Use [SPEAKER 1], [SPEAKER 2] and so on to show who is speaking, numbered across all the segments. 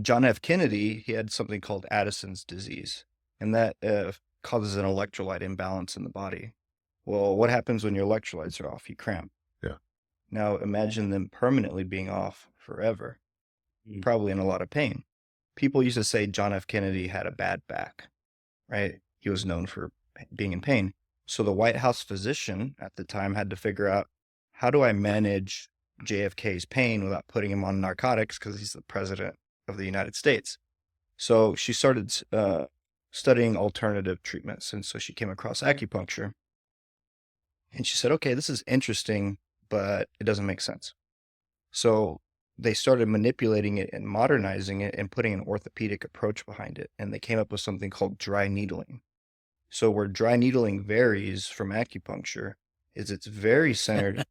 [SPEAKER 1] John F. Kennedy, he had something called Addison's disease, and that causes an electrolyte imbalance in the body. Well, what happens when your electrolytes are off? You cramp.
[SPEAKER 2] Yeah.
[SPEAKER 1] Now imagine them permanently being off forever, probably in a lot of pain. People used to say John F. Kennedy had a bad back, right? He was known for being in pain. So the White House physician at the time had to figure out, how do I manage JFK's pain without putting him on narcotics, because he's the president of the United States. So she started studying alternative treatments. And so she came across acupuncture. And she said, okay, this is interesting, but it doesn't make sense. So they started manipulating it and modernizing it and putting an orthopedic approach behind it. And they came up with something called dry needling. So where dry needling varies from acupuncture is it's very centered.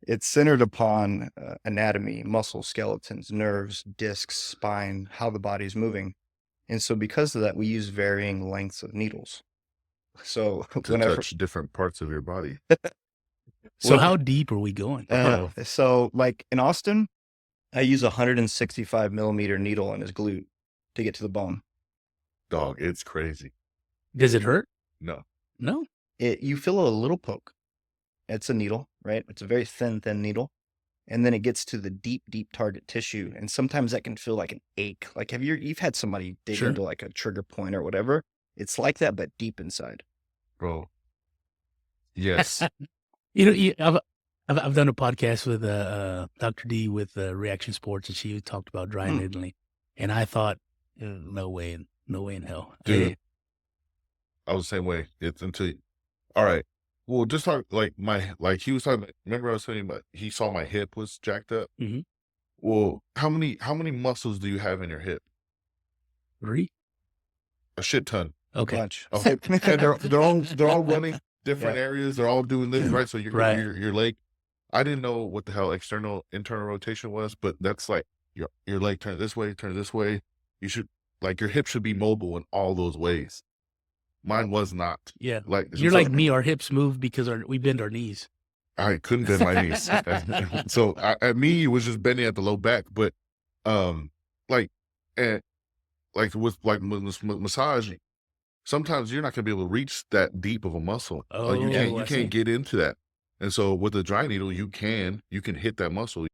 [SPEAKER 1] It's centered upon anatomy, muscle, skeletons, nerves, discs, spine, how the body's moving. And so because of that, we use varying lengths of needles. So
[SPEAKER 2] To touch different parts of your body.
[SPEAKER 3] So how deep are we going?
[SPEAKER 1] So like in Austin, I use a 165 millimeter needle in his glute to get to the bone.
[SPEAKER 2] Dog, it's crazy.
[SPEAKER 3] Does it hurt?
[SPEAKER 2] No.
[SPEAKER 3] No.
[SPEAKER 1] You feel a little poke. It's a needle, right? It's a very thin needle. And then it gets to the deep target tissue. And sometimes that can feel like an ache. Like you've had somebody dig into like a trigger point or whatever. It's like that, but deep inside.
[SPEAKER 2] Bro. Yes.
[SPEAKER 3] I've done a podcast with Dr. D with Reaction Sports, and she talked about dry needling. And I thought, no way in hell.
[SPEAKER 2] Dude, I was the same way. It's until, all right. Well, just talk like he was talking. Remember I was saying about he saw my hip was jacked up.
[SPEAKER 3] Mm-hmm.
[SPEAKER 2] Well, how many muscles do you have in your hip?
[SPEAKER 3] 3?
[SPEAKER 2] A shit ton.
[SPEAKER 3] Okay.
[SPEAKER 1] Bunch.
[SPEAKER 2] Okay. And they're all running different areas. They're all doing this, right? So your leg. I didn't know what the hell internal rotation was, but that's like your leg turn this way. You should your hip should be mobile in all those ways. Mine was not.
[SPEAKER 3] Yeah. You're like me. Our hips move because we bend our knees.
[SPEAKER 2] I couldn't bend my knees. So at me, it was just bending at the low back. But with massage, sometimes you're not gonna be able to reach that deep of a muscle.
[SPEAKER 3] Oh,
[SPEAKER 2] you can't get into that. And so with the dry needle, you can hit that muscle.